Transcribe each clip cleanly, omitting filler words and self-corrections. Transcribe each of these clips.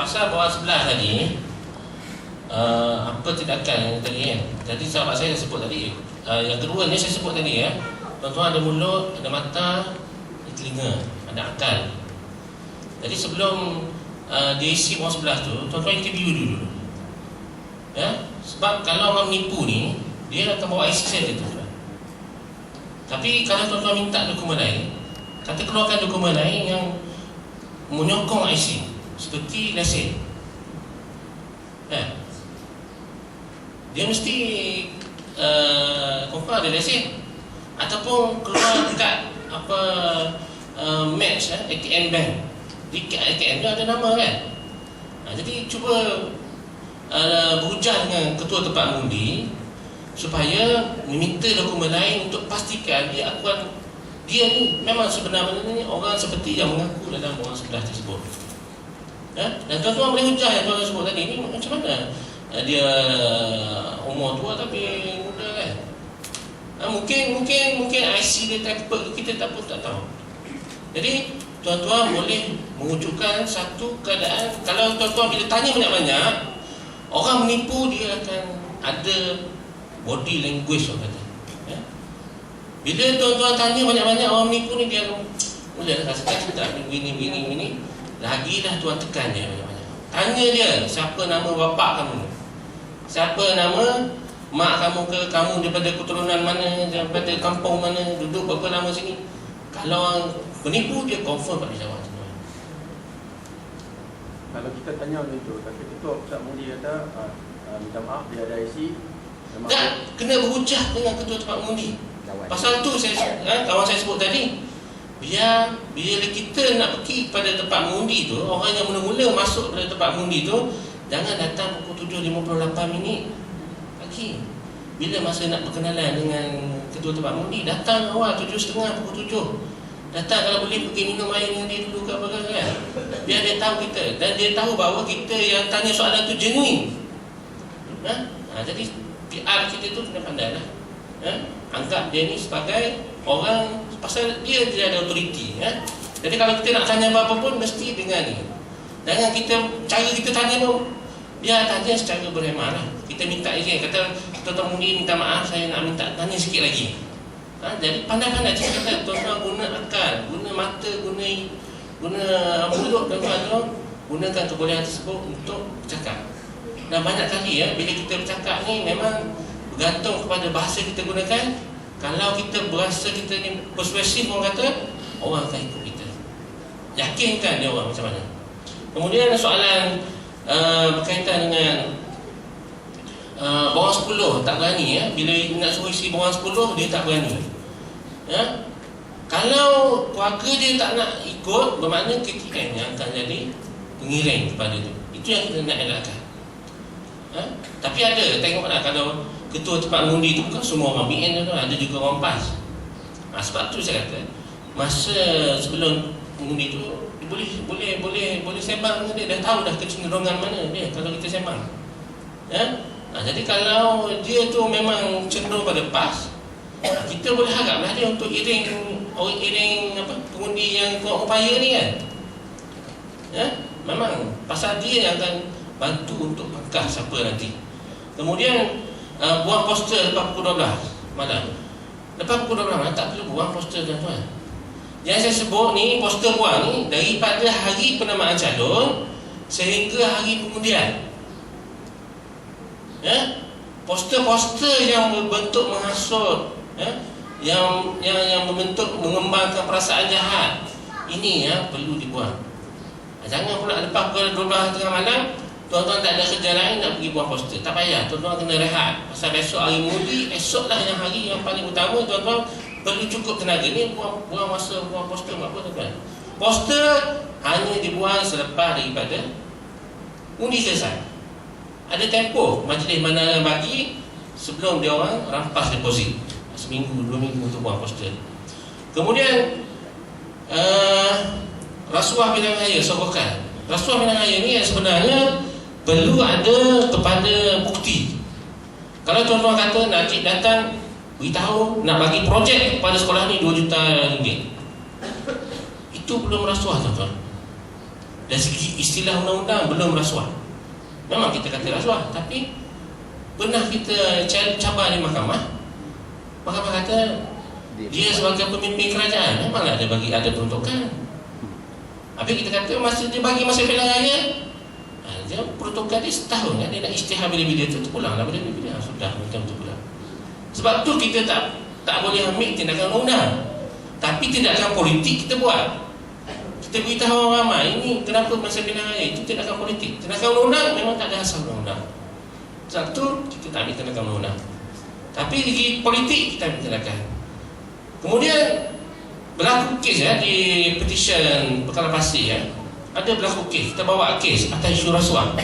pasal bawah sebelah tadi, apa tindakan yang tadi kan. Jadi sahabat saya dah sebut tadi. Yang kedua ni saya sebut tadi ya. Tuan-tuan ada mulut, ada mata, ada telinga, ada akal. Jadi sebelum dia isi bawah sebelah tu, tuan-tuan interview dulu. Ya, sebab kalau orang menipu ni, dia akan bawa IC saja tu. Tapi kalau tuan-tuan minta dokumen lain, kata keluarkan dokumen lain yang menyokong IC, seperti lesen. Dia mesti confirm ada lesen, ataupun keluar dekat apa match ATM bank. Di ATM tu ada nama kan. Jadi cuba berujar dengan ketua tempat mengundi supaya meminta dokumen lain untuk pastikan dia akuan dia ni memang sebenarnya ni orang seperti yang mengaku dalam orang sebelah tersebut. Dan tuan-tuan boleh hujah yang tuan-tuan sebut tadi ni macam mana? Dia umur tua tapi muda kan. Mungkin IC dia tempered, kita tak pun tak tahu. Jadi tuan-tuan boleh mewujudkan satu keadaan. Kalau tuan-tuan bila tanya banyak-banyak, orang menipu dia akan ada body language orang kata. Bila tuan-tuan tanya banyak-banyak, orang menipu ni dia akan mula rasakan tak begini. Lagilah tuan tekan dia banyak-banyak. Tanya dia siapa nama bapak kamu, siapa nama mak kamu ke, kamu daripada keturunan mana, daripada kampung mana, duduk berapa lama sini. Kalau orang penipu dia confirm tak boleh jawab. Kalau kita tanya macam itu, tapi ketua pusat mengundi kata minta maaf dia ada IC. Tak, kena berhujah dengan ketua tempat mengundi. Pasal tu kawan saya sebut tadi, bila kita nak pergi pada tempat mengundi tu, orang yang mula-mula masuk pada tempat mengundi tu jangan datang pukul 7.58 pagi. Bila masa nak berkenalan dengan ketua tempat mengundi, datang awal 7.30 pukul 7. Datang kalau boleh pergi minum air dengan dia dulu ke apa kan. Biar dia tahu kita, dan dia tahu bahawa kita yang tanya soalan tu genuine. Jadi PR kita tu kena pandai lah. Anggap dia ni sebagai orang, pasal dia ada autoriti. Jadi kalau kita nak tanya apa-apa pun mesti dengan ni. Jangan cara kita tanya pun biar tanya secara berhemah lah. Kita minta izin, kata Tuan Mengundi minta maaf, saya nak minta tanya sikit lagi. Jadi pandai-pandai kita tuan-tuan guna akal, guna mata, guna mulut tuan-tuan tu, gunakan kebolehan tersebut untuk bercakap. Dan banyak kali bila kita bercakap ni memang bergantung kepada bahasa kita gunakan. Kalau kita berasa kita ni persuasif, orang kata, orang akan ikut kita. Yakinkan dia orang macam mana. Kemudian soalan berkaitan dengan bawah 10 tak berani. Bila nak suruh isi bawah 10 dia tak berani. Kalau keluarga dia tak nak ikut, bermakna KTM yang akan jadi pengiring kepada itu. Itu yang kita nak elakkan. Tapi ada, tengoklah kalau ketua tempat mengundi itu bukan semua orang BN tu, ada juga orang PAS. Sebab tu saya kata masa sebelum mengundi tu boleh sembang dengan dia, dah tahu dah kecenderungan mana dia kalau kita sembang. Jadi kalau dia tu memang cenderung pada PAS, kita boleh haraplah dia untuk iring pengundi yang kuat upaya ni kan. Memang pasal dia yang akan bantu untuk pangkah siapa nanti. Kemudian buang poster lepas pukul 12 malam. Lepas pukul 12 malam tak perlu buang poster tuan-tuan. Yang saya sebut ni, poster buang ni daripada hari penamaan calon sehingga hari pengundian. Poster-poster yang berbentuk menghasut, yang membentuk mengembangkan perasaan jahat, ini perlu dibuang. Jangan pula lepas pukul 12 tengah malam tuan-tuan tak ada kerja lain nak pergi buang poster. Tak payah, tuan-tuan kena rehat. Pasal besok hari mengundi, esoklah yang hari yang paling utama. Tuan-tuan perlu cukup tenaga ni buang masa buang poster apa tuan-tuan. Poster hanya dibuang selepas daripada undi selesai. Ada tempoh majlis mana yang bagi sebelum dia orang rampas deposit. Seminggu, 2 minggu untuk buang poster. Kemudian rasuah pilihan raya, sogokan. Rasuah pilihan raya ni sebenarnya perlu ada kepada bukti. Kalau tuan-tuan kata Najib datang beritahu nak bagi projek kepada sekolah ni 2 juta ringgit, itu belum rasuah tuan-tuan. dari segi istilah undang-undang belum rasuah. Memang kita kata rasuah, tapi pernah kita cabar di mahkamah. Mahkamah kata dia sebagai pemimpin kerajaan memanglah ada peruntukan. Habis kita kata masa dia bagi masa pilihan raya, dia peruntukan dia setahun, dia nak isytihar bila-bila tu pulang lah bila-bila, sudah macam tu pulang. Sebab tu kita tak boleh ambil tindakan undang. Tapi tindakan politik kita buat. Kita beritahu orang ramai, ini kenapa masa pilihan raya, itu tindakan politik. Tindakan undang memang tak ada asal undang. Sebab tu kita tak ambil tindakan undang. Tapi di politik kita ambil tindakan. Kemudian berlaku kes di petition Perkara Pasir ada berlaku kes, kita bawa kes atas isu rasuah.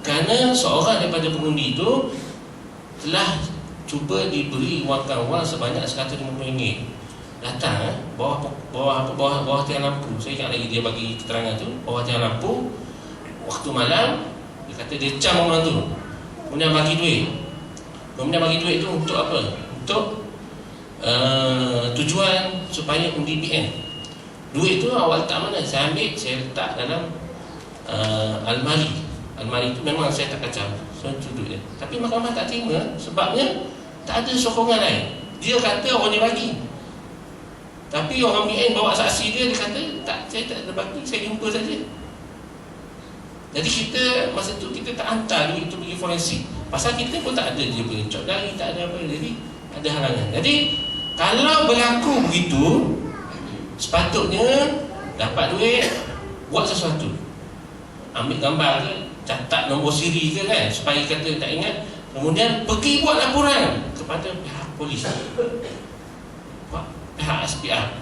Kerana seorang daripada pengundi itu telah cuba diberi wang sebanyak RM150. Datang bawah tiang lampu. Saya ingat lagi dia bagi keterangan tu, bawah tiang lampu waktu malam. Dia kata dia cam orang tu, kemudian bagi duit tu untuk apa? Untuk tujuan supaya undi PN. Duit tu awal tak mana, saya ambil, saya letak dalam almari tu memang saya tak kacau. So tu duit dia. Tapi mahkamah tak terima sebabnya tak ada sokongan lain. Dia kata orang ni bagi. Tapi orang PN bawa saksi dia kata tak, saya tak ada bagi, saya jumpa saja. Jadi kita masa tu kita tak hantar duit tu pergi forensik. Pasal kita pun tak ada dia punya cop dari, tak ada apa, jadi ada halangan. Jadi kalau berlaku begitu, sepatutnya dapat duit, buat sesuatu. Ambil gambar ke, catat nombor siri ke kan, supaya kata tak ingat. Kemudian pergi buat laporan kepada pihak polis, pihak SPR.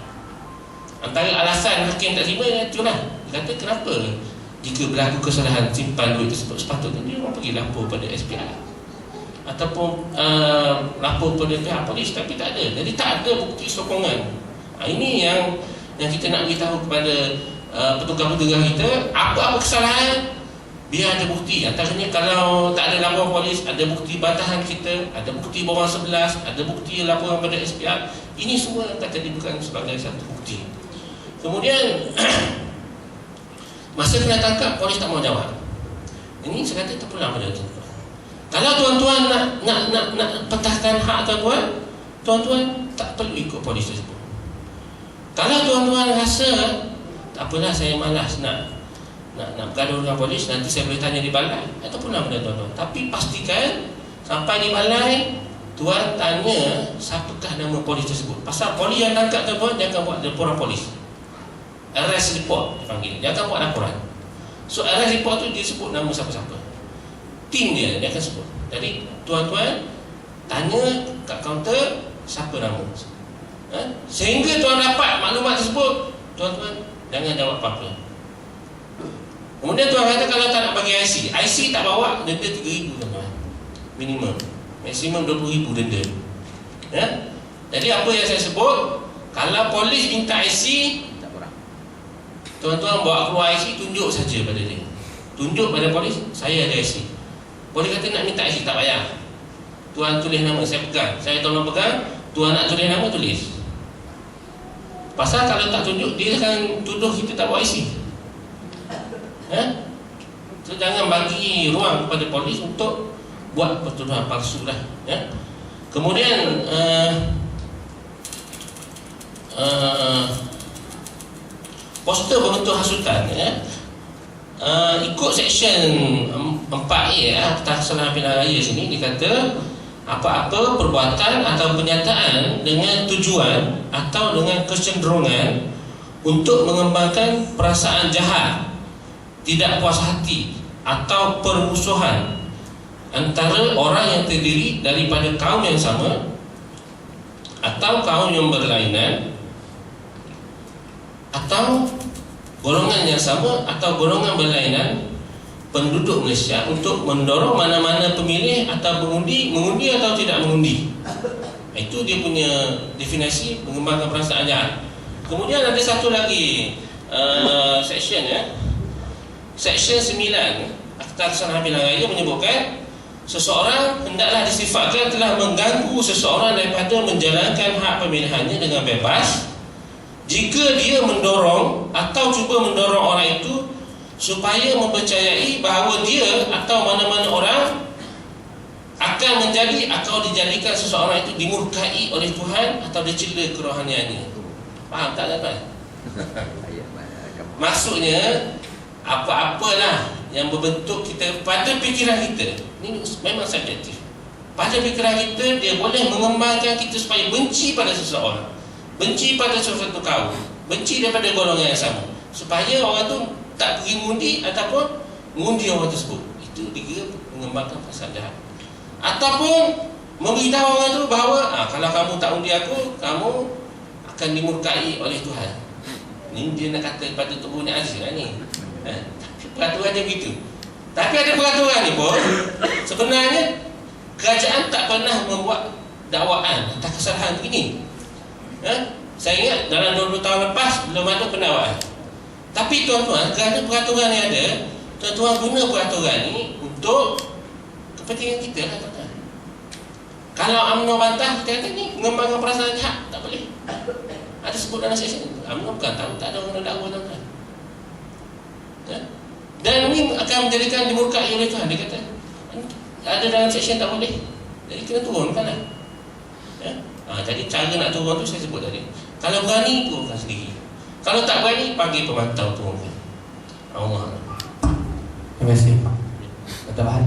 Antara alasan hakim tak terima itulah. Dia kata kenapa jika berlaku kesalahan simpan duit tersebut, sepatutnya dia orang pergi lapor pada SPR ataupun lapor pada pihak polis, tapi tak ada. Jadi tak ada bukti sokongan. Ini yang kita nak beritahu kepada petugas-petugas kita, apa-apa kesalahan biar ada bukti. Antaranya kalau tak ada laporan polis, ada bukti bantahan kita, ada bukti bawah 11, ada bukti laporan pada SPR. Ini semua tak dijadikan sebagai satu bukti. Kemudian masa kena tangkap, polis tak mau jawab. Ini saya kata terpulang pada tuan-tuan. Kalau tuan-tuan nak petahkan hak tuan-tuan tak perlu ikut polis tersebut. Kalau tuan-tuan rasa tak apalah, saya malas nak bergaduh dengan polis, nanti saya boleh tanya di balai, terpulang pada tuan-tuan. Tapi pastikan sampai di balai, tuan tanya siapakah nama polis tersebut. Pasal polis yang tangkap tuan-tuan, dia akan buat laporan polis, arrest report dipanggil, dia akan buat laporan. So arrest report tu dia sebut nama siapa-siapa, tim dia akan sebut. Jadi tuan-tuan tanya kat kaunter siapa nama, sehingga tuan dapat maklumat tersebut, tuan-tuan jangan jawab apa-apa. Kemudian tuan kata kalau tak nak bagi IC tak bawa, denda RM3,000 tuan-tuan, minimum. Maksimum RM20,000 denda. Jadi apa yang saya sebut, kalau polis minta IC, tuan-tuan bawa keluar IC, tunjuk saja pada dia. Tunjuk pada polis, saya ada IC. Polis kata nak minta IC, tak payah. Tuan tulis nama, saya pegang. Saya tolong pegang. Tuan nak tulis nama, tulis. Pasal kalau tak tunjuk, dia akan tuduh kita tak bawa IC. So jangan bagi ruang kepada polis untuk buat pertuduhan palsu lah. Kemudian poster berbentuk hasutan, ikut seksyen 4A Atas Kesalahan Pilihan Raya sini, dikata apa-apa perbuatan atau pernyataan dengan tujuan atau dengan kecenderungan untuk mengembangkan perasaan jahat, tidak puas hati atau permusuhan antara orang yang terdiri daripada kaum yang sama atau kaum yang berlainan atau golongan yang sama atau golongan berlainan penduduk Malaysia untuk mendorong mana-mana pemilih atau mengundi atau tidak mengundi. Itu dia punya definisi mengembangkan perasaan jahat. Kemudian ada satu lagi seksyen, seksyen 9 Akta Kesalahan Pilihan Raya menyebutkan seseorang hendaklah disifatkan telah mengganggu seseorang daripada menjalankan hak pemilihannya dengan bebas jika dia mendorong atau cuba mendorong orang itu supaya mempercayai bahawa dia atau mana-mana orang akan menjadi atau dijadikan seseorang itu dimurkai oleh Tuhan atau dicela kerohaniannya. Faham tak tuan? Maksudnya apa-apalah yang berbentuk kita pada fikiran kita, ini memang subjektif. Pada fikiran kita, dia boleh mengembangkan kita supaya benci pada seseorang, benci pada sesuatu kaum, benci daripada golongan yang sama, supaya orang tu tak pergi mengundi ataupun mengundi orang tersebut. Itu dia mengembangkan pasal jahat. Ataupun memberitahu orang tu bahawa kalau kamu tak undi aku, kamu akan dimurkai oleh Tuhan. Ni dia nak kata pada tubuhnya Aziz lah ni. Peraturan dia begitu. Tapi ada peraturan ni pun sebenarnya kerajaan tak pernah membuat dakwaan atas kesalahan begini. Saya ingat dalam 20 tahun lepas belum ada pendakwaan. Tapi tuan-tuan, kerana peraturan yang ada, tuan-tuan guna peraturan ni untuk kepentingan kita lah tuan-tuan. Kalau UMNO bantah, kita kata ni mengembangkan perasaan jahat, tak boleh. Ada sebut dalam seksyen itu. UMNO bukan tahu, tak ada orang nak dakwa tuan-tuan. Dan ini akan menjadikan dimurkai oleh Tuhan. Dia kata ada dalam seksyen tak boleh, jadi kena turunkan lah. Jadi cara nak turun tu saya sebut tadi. Kalau berani, turunkan sendiri. Kalau tak berani, panggil pemantau turunkan. Allah. Terima kasih. Tambahan?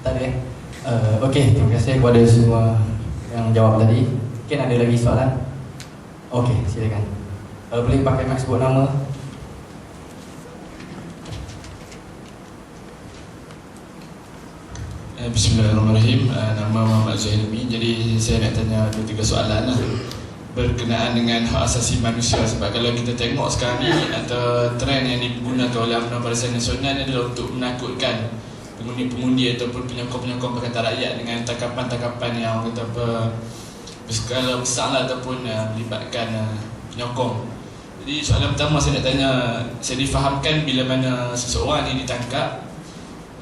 Tak ada. Okey, terima kasih kepada semua yang jawab tadi. Mungkin ada lagi soalan? Okey, silakan. Boleh pakai mic sebut nama. Bismillahirrahmanirrahim. Nama Muhammad Zahilmi. Jadi saya nak tanya 2-3 soalan lah berkenaan dengan hak asasi manusia. Sebab kalau kita tengok sekarang ni, atau trend yang digunakan oleh UMNO Barisan Nasional ni adalah untuk menakutkan pengundi-pengundi ataupun penyokong-penyokong Pakatan Rakyat dengan tangkapan-tangkapan yang orang kata apa, berskala besar lah, ataupun melibatkan penyokong. Jadi soalan pertama saya nak tanya, saya difahamkan bila mana seseorang ni ditangkap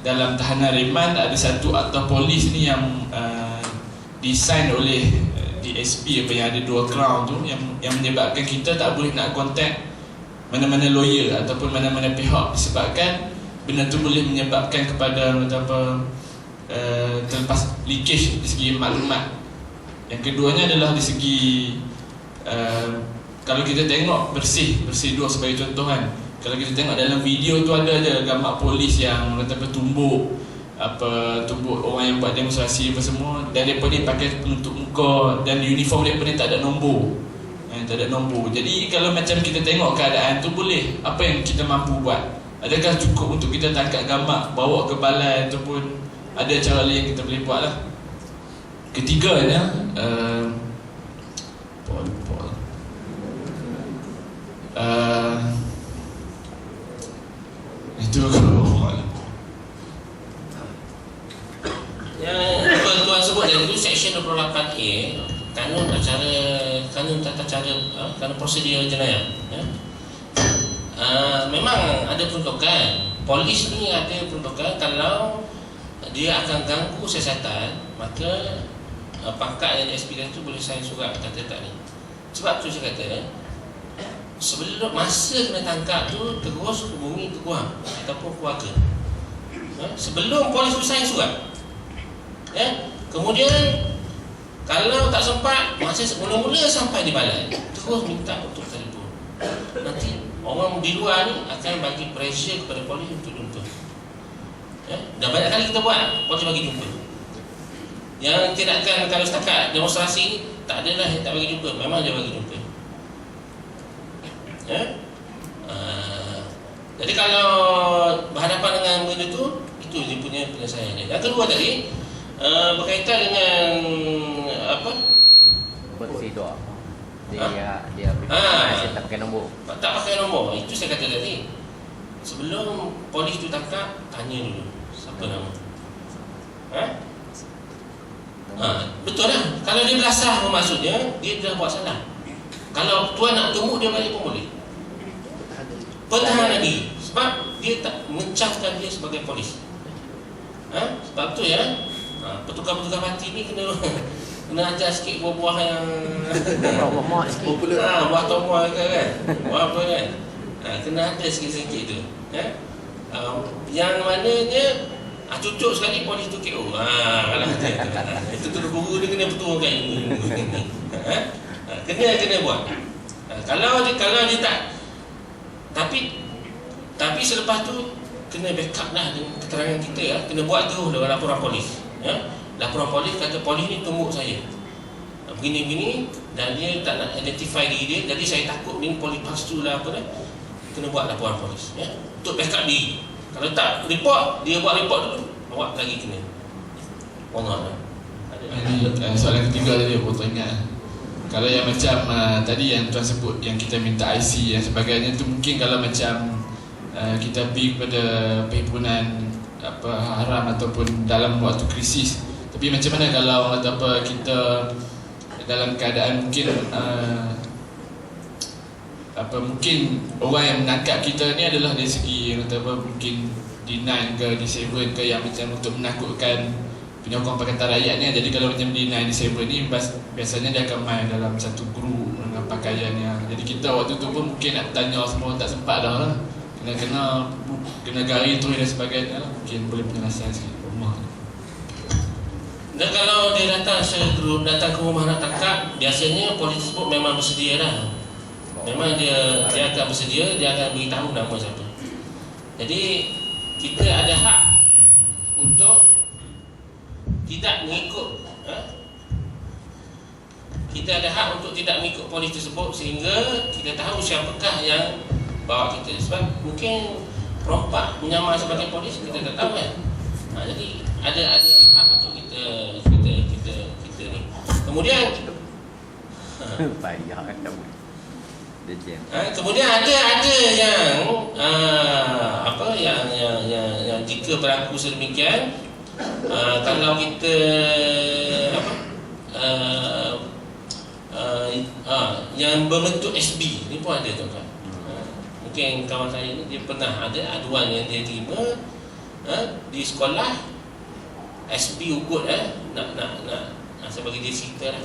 dalam tahanan reman, ada satu akta polis ni yang disign oleh DSP apa yang ada 2 crown tu, yang menyebabkan kita tak boleh nak kontak mana-mana lawyer ataupun mana-mana pihak, disebabkan benda tu boleh menyebabkan kepada terlepas leakage di segi maklumat. Yang keduanya adalah di segi kalau kita tengok bersih dua sebagai contoh kan. Kalau kita tengok dalam video tu ada je gambar polis yang tumbuk orang yang buat demonstrasi apa semua, dan mereka ni pakai penutup muka dan uniform mereka ni tak ada nombor. Tak ada nombor. Jadi kalau macam kita tengok keadaan tu, boleh apa yang kita mampu buat? Adakah cukup untuk kita tangkap gambar, bawa ke balai, ataupun ada cara lain yang kita boleh buat lah? Ketiganya itu yang tuan sebut tadi itu Seksyen 28A kanun tata cara kanun prosedur jenayah. Memang ada peruntukan. Polis ni ada peruntukan kalau dia akan ganggu siasatan, maka pangkat yang di-experience tu boleh sign surat kata tak ni. Sebab tu saya kata, sebelum masa kena tangkap tu terus hubungi tuan ataupun keluarga. Sebelum polis tu sign surat. Kemudian kalau tak sempat, masa mula-mula sampai di balai, terus minta untuk telefon. Nanti orang di luar ni akan bagi pressure kepada polis untuk jumpa. Dah banyak kali kita buat, polis bagi jumpa. Yang tindakan kalau setakat demonstrasi ni, tak adalah yang tak bagi jumpa, memang dia bagi jumpa. Jadi kalau berhadapan dengan benda tu, itu dia punya penyelesaian dia. Yang kedua tadi berkaitan dengan apa? Bersih doa. Dia pribadi tak pakai nombor. Tak pakai nombor. Itu saya kata tadi. Sebelum polis tu tangkap, tanya dulu siapa nama. Betul lah. Kalau dia belasah maksudnya, dia dah buat salah. Kalau tuan nak tumbuk dia balik pun boleh. Pertahanan diri. Sebab dia tak mencafkan dia sebagai polis. Sebab tu ya, petukar-petukar mati ni kena ajar sikit buah-buah yang Buah buah tomah kan, buah apa kan, kena ada sikit-sikit tu. yang mananya cucuk sekali polis tu KO. Kalau itu tu guru dia kena betulkan ilmu. Kena buat. Kalau dia tak, tapi selepas tu kena backup lah dengan keterangan kita ya. Kena buat tu laporan polis ya. Laporan polis kata polis ni tumbuk saya begini-begini dan dia tak nak identify diri dia, jadi saya takut ni polis palsu lah apa dah. Kena buat laporan polis ya, untuk backup diri. Kalau tak report, dia buat report dulu, awak lagi kena. Allah. Soalan ketiga tadi aku teringat. Kalau yang macam tadi yang tuan sebut, yang kita minta IC dan sebagainya tu, mungkin kalau macam kita pergi kepada perhimpunan haram ataupun dalam waktu krisis. Tapi macam mana kalau kita dalam keadaan mungkin mungkin orang yang menangkap kita ni adalah dari segi mungkin D9 ke D7 ke, yang macam untuk menakutkan penyokong Pakatan Rakyat ni. Jadi kalau macam D9 D7 ni biasanya dia akan main dalam satu grup dengan pakaian yang, jadi kita waktu tu pun mungkin nak tanya semua tak sempat dah lah, kena gari tu dan sebagainya lah. Mungkin boleh penjelasan sikit rumah. Dan kalau dia datang secara grup, datang ke rumah nak tangkap, biasanya polis tersebut memang bersedia dah. Memang dia akan bersedia, dia akan beritahu nama siapa. Jadi kita ada hak untuk tidak mengikut kita ada hak untuk tidak mengikut polis tersebut, sehingga kita tahu siapakah yang bawa kita. Sebab mungkin perompak menyamar sebagai polis, kita tak tahu kan. Jadi ada hak untuk kita ni. Kemudian payah kemudian ada yang jika berlaku sedemikian, kalau kita yang berbentuk SB ni pun ada tuan-tuan. Mungkin kawan saya ni dia pernah ada aduan yang dia terima di sekolah, SB ugut nak saya bagi dia cerita lah.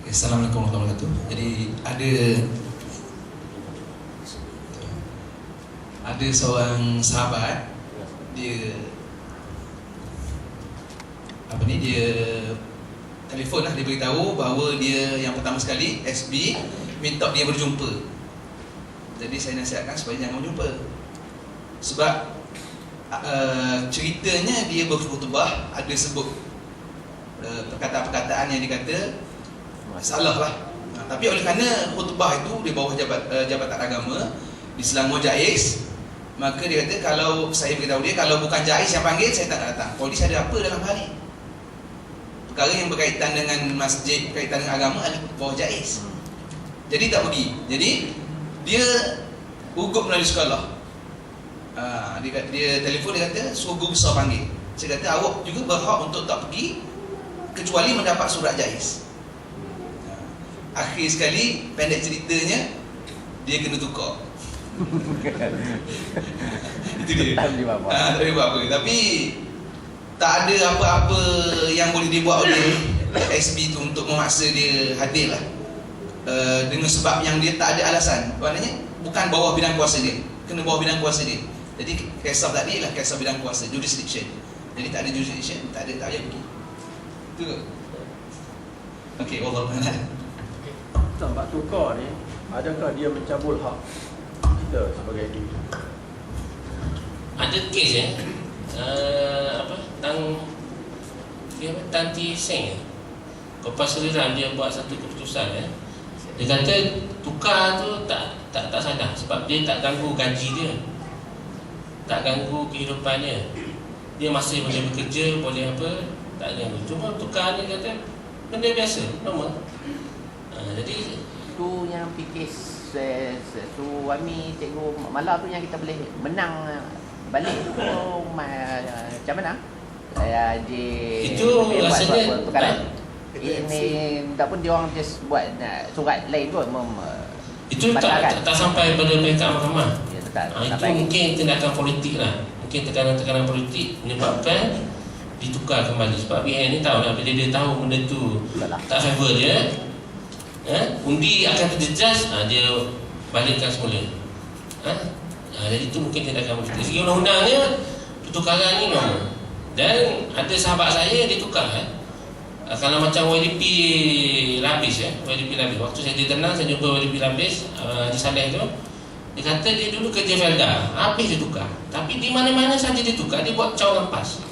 Assalamualaikum warahmatullahi wabarakatuh. Jadi ada seorang sahabat, dia telefon lah, dia beritahu bahawa dia yang pertama sekali SB minta dia berjumpa. Jadi saya nasihatkan supaya jangan berjumpa. Sebab ceritanya dia berkhutbah ada sebut perkataan-perkataan yang dikata salah lah. Tapi oleh kerana khutbah itu di bawah jabatan agama di Selangor Jais, maka dia kata kalau saya beritahu dia, kalau bukan Jais yang panggil, saya tak nak datang. Polis ada apa dalam hal ini? Perkara yang berkaitan dengan masjid, berkaitan dengan agama adalah bawah Jais. Jadi tak pergi. Jadi dia ugup melalui sekolah. Dia telefon, dia kata suruh guru besar panggil. Saya kata awak juga berhak untuk tak pergi kecuali mendapat surat Jais. Akhir sekali, pendek ceritanya, dia kena tukar. Itu dia. Tak boleh buat apa. Tapi tak ada apa-apa yang boleh dibuat oleh SB tu untuk memaksa dia hadir lah. Dengan sebab yang dia tak ada alasan. Maknanya bukan bawah bidang kuasa dia, kena bawah bidang kuasa dia. Jadi kisah tadi lah kisah bidang kuasa, jurisdiction. Jadi tak ada jurisdiction, tak payah pergi. Itu. Okey, wallahualam. Nampak tukar ni, adakah dia mencabul hak kita sebagai individu? Ada kes Tan Tee Seng Kopassus Riram, dia buat satu keputusan dia kata tukar tu tak salah, sebab dia tak ganggu gaji dia, tak ganggu kehidupan dia masih boleh bekerja, boleh apa, tak ganggu. Cuma tukar ni kata benda biasa, normal. Jadi tu yang fikir suami cikgu malam tu yang kita boleh menang balik tu macam mana? Itu rasanya ini tak pun dia orang just buat surat lain tu itu tak sampai pada peringkat mahkamah. Ya, itu mungkin tindakan politik lah. Mungkin tekanan politik menyebabkan ditukar kembali. Sebab BN ni tahu lah, bila dia tahu benda tu tak favor dia, undi akan terjejas, dia balikkan semula. Jadi itu mungkin tidak akan berhenti. Segi undang-undangnya pertukaran ni normal. Dan ada sahabat saya dia tukar kalau macam YDP Lapis YDP Lapis. Waktu saya di Tenang saya jumpa YDP Lapis di Saleh tu. Dia kata dia dulu kerja Felda, habis dia tukar. Tapi di mana-mana saja dia tukar, dia buat cawangan PAS.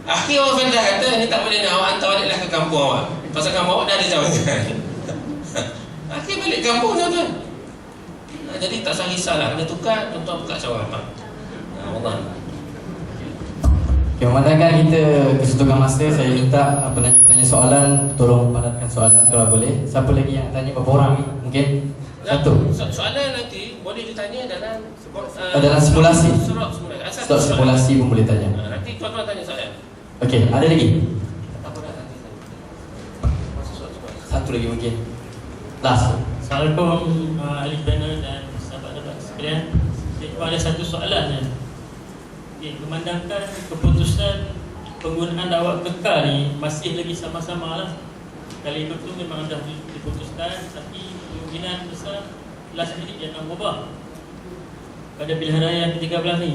Akhir orang Felda kata, ni tak boleh nak, awak hantar baliklah ke kampung awak. Pasal kampung awak dah ada cawangan. Akhir balik kampung tuan-tuan. Jadi tak usah risaulah, kena tukar, tuan-tuan buka cawangan. Allah. Okay, memandangkan kita kesetukan masa, saya minta penanya-penanya soalan tolong padatkan soalan kalau boleh. Siapa lagi yang tanya berapa orang ni? Mungkin satu. Soalan nanti boleh ditanya dalam dalam simulasi. Slot simulasi pun boleh tanya. Nanti tuan-tuan tanya soalan. Okey, ada lagi? Apa dah nanti? Satu lagi mungkin. Last. Assalamualaikum ahli panel dan sahabat-sahabat sekalian. Ada satu soalan. Memandangkan keputusan penggunaan dawat kekal ni masih lagi sama-sama lah. Kali itu tu memang dah diputuskan, tapi kemungkinan besar last minute dia akan berubah pada pilihan raya yang ke-13 ni.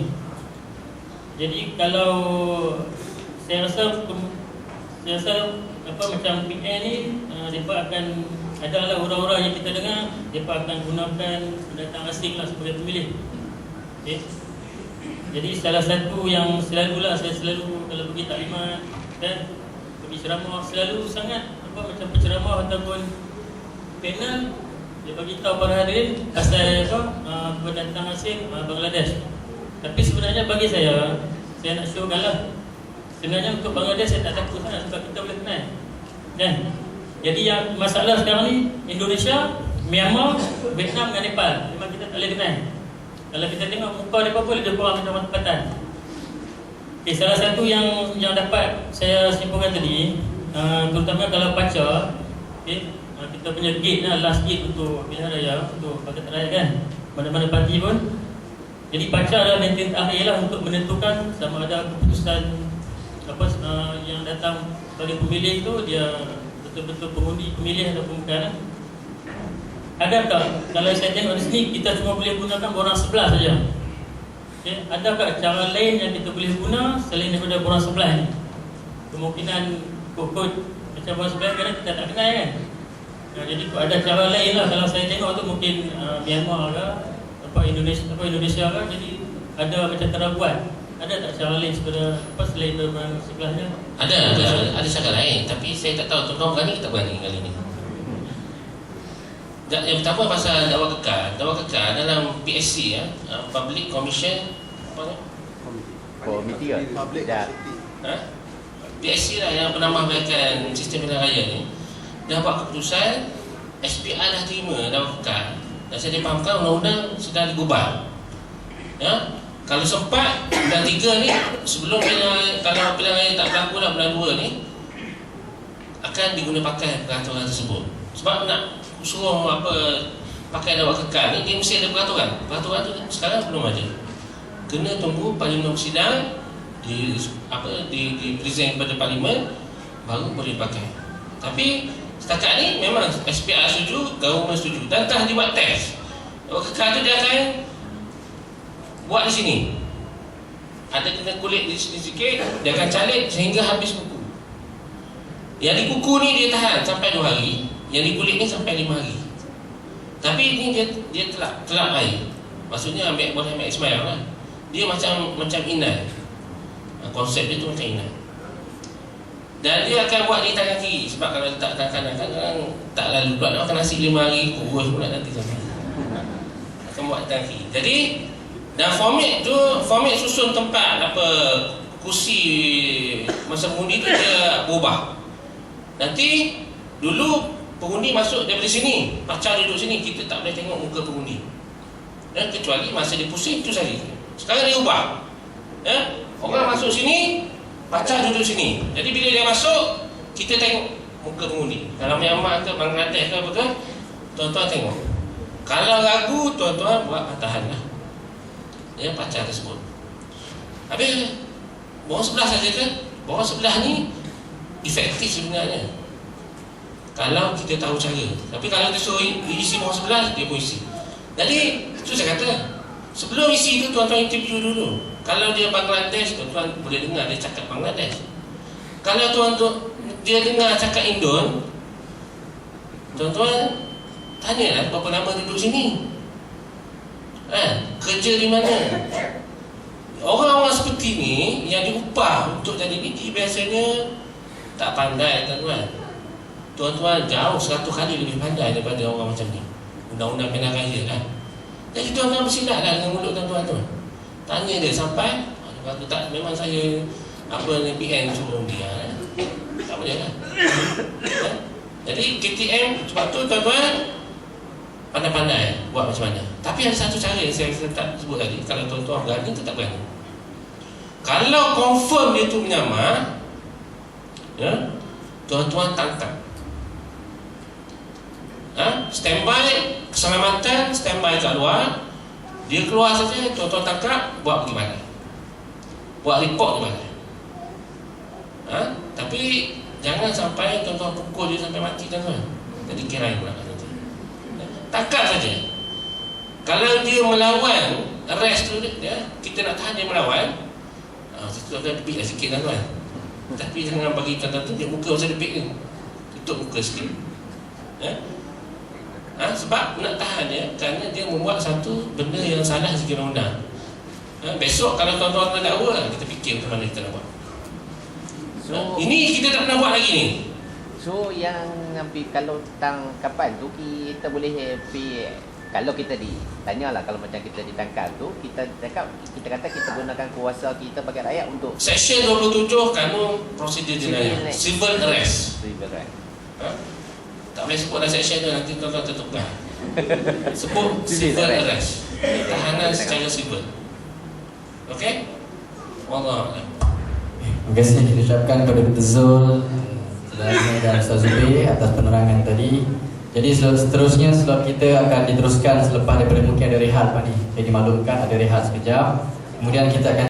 Jadi kalau saya rasa macam PN ni mereka akan adalah orang-orang yang kita dengar mereka akan gunakan pendatang asing lah sebagai pemilih. Okay. Jadi salah satu yang selalulah saya selalu kalau pergi taklimat dan pergi ceramah selalu sangat macam penceramah ataupun panel dia bagi tahu para hadirin pasal pendatang asing Bangladesh. Tapi sebenarnya bagi saya nak syorkanlah. Sebenarnya untuk Bangladesh saya tak takut sangat sebab kita boleh kenal. Dan jadi yang masalah sekarang ni Indonesia, Myanmar, Vietnam dengan Nepal memang kita tak boleh kenal. Kalau kita tengok muka mereka pun lebih kurang macam tempatan. Okay, salah satu yang dapat saya simpulkan tadi, terutama kalau PACA, okay, kita punya gate lah, last gate untuk pilihan raya, untuk Pakatan Raya kan, mana-mana parti pun. Jadi PACA adalah maintain terakhir lah untuk menentukan sama ada keputusan yang datang sebagai pemilih itu dia betul-betul pengundi pemilih ataupun bukan. Ada tak kalau saya tengok di sini kita cuma boleh gunakan borang sebelah saja. Okay. Adakah cara lain yang kita boleh guna selain daripada borang sebelah ni? Kemungkinan kod macam borang sebelah kerana kita tak kenal kan. Jadi ada cara lain lah kalau saya tengok tu mungkin Myanmar ke Indonesia ke, jadi ada macam cara buat. Ada tak cara lain selain borang sebelahnya? Ada cara lain tapi saya tak tahu tuan-tuan berani kita berani kali ni. Yang pertama pasal dakwah kekal. Dakwah kekal dalam PSC Public Commission Komiti ke? Public PSC lah yang penambahbaikan sistem pilihan raya ni dah buat keputusan. SPR dah terima dakwah kekal dan saya dipahamkan undang-undang sedang digubal. Kalau sempat bulan 3 ni sebelum kalau pilihan raya tak berlaku dah bulan 2 ni akan diguna pakai peraturan tersebut. Sebab nak suruh pakai dakwah kekal ni dia mesti ada peraturan. Peraturan tu sekarang belum ada. Kena tunggu parlimen bersidang di present kepada parlimen baru boleh pakai. Tapi setakat ni memang SPR setuju, government setuju dan telah dibuat test. Dakwah kekal tu dia akan buat di sini. Ada kena kulit di sini sikit, dia akan calik sehingga habis kuku. Yang di kuku ni dia tahan sampai 2 hari. Yang di kulit ni sampai 5 hari. Tapi ni dia telap air. Maksudnya boleh ambil Ismail lah. Dia macam inai. Konsep dia tu macam inai. Dan dia akan buat di tangan kiri. Sebab kalau letak tangan kanan kan tak lalu pula makan nasi 5 hari kurus pula nanti sampai. Akan buat di tangan kiri. Jadi dan format susun tempat kursi masa mengundi tu dia berubah. Nanti dulu pengundi masuk daripada sini, pacar duduk sini, kita tak boleh tengok muka pengundi. Dan kecuali masa dia pusing tu saja. Sekarang dia ubah. Orang masuk sini, pacar duduk sini. Jadi bila dia masuk, kita tengok muka pengundi. Kalau Myanmar ke Bangladesh ke apa ke, tuan-tuan tengok. Kalau ragu, tuan-tuan buat patahan lah. Pacar tersebut. Habis borang sebelah saja kan? Borang sebelah ni efektif sebenarnya. kalau kita tahu cara. Tapi kalau kita suruh isi bawah sebelah, dia pun isi. Jadi itu saya kata, sebelum isi itu tuan-tuan interview dulu. Kalau dia Bangladesh, tuan-tuan boleh dengar dia cakap Bangladesh. Kalau tuan-tuan dia dengar cakap Indon, tuan-tuan tanyalah berapa lama duduk sini, kerja di mana. Orang-orang seperti ni yang diupah untuk jadi PT biasanya tak pandai, tuan-tuan. Tuan-tuan jauh 100 kali lebih pandai daripada orang macam ni. Undang-undang pilihan raya kan. Jadi tuan-tuan bersilatlah dengan mulut tuan-tuan tu. Tanya dia sampai, kalau tak memang saya apa ni PN suruh dia. Tak boleh lah. Jadi KTM sebab tu tuan-tuan pandai-pandai buat macam mana. Tapi ada satu cara yang saya tak sebut tadi. Kalau tuan-tuan berani, tak berani. Kalau confirm dia tu menyamar, tuan-tuan tangkap. Standby keselamatan, standby kat luar. Dia keluar saja, tuan-tuan tangkap, buat pergi mana? Buat report di mana? Tapi jangan sampai tuan-tuan pukul dia sampai mati, tuan-tuan. Jadi kirain pula nanti. Tangkap saja. Kalau dia melawan, arrest tu dia, kita nak tahan dia melawan. Tuan-tuan debit lah sikit, tuan-tuan. Tapi jangan bagi tuan-tuan tu dia muka macam debit ni. Tutup muka sikit. Sebab nak tahan dia, kerana dia membuat satu benda yang salah segi undang-undang. Besok kalau tuan-tuan nak dakwa, kita fikir macam mana kita nak buat. Ini kita tak pernah buat lagi ni. So yang kalau tangkapan tu kita boleh kalau kita ditanyalah, kalau macam kita ditangkap tu, kita kata kita gunakan kuasa kita bagi rakyat untuk Section 27 Kanun Prosedur Jenayah, Civil Arrest. Tak boleh sebut dalam section tu, nanti tuan-tuan tertukar. Sebut Civil Arrest, tahanan secara sivil. Okey? Wallah. Terima kasih kita ucapkan kepada Dr. Zul dan Ustaz Zubir atas penerangan tadi. Jadi seterusnya slot kita akan diteruskan selepas daripada mungkin ada rehat Pak ni. Saya dimaklumkan ada rehat sekejap. Kemudian kita akan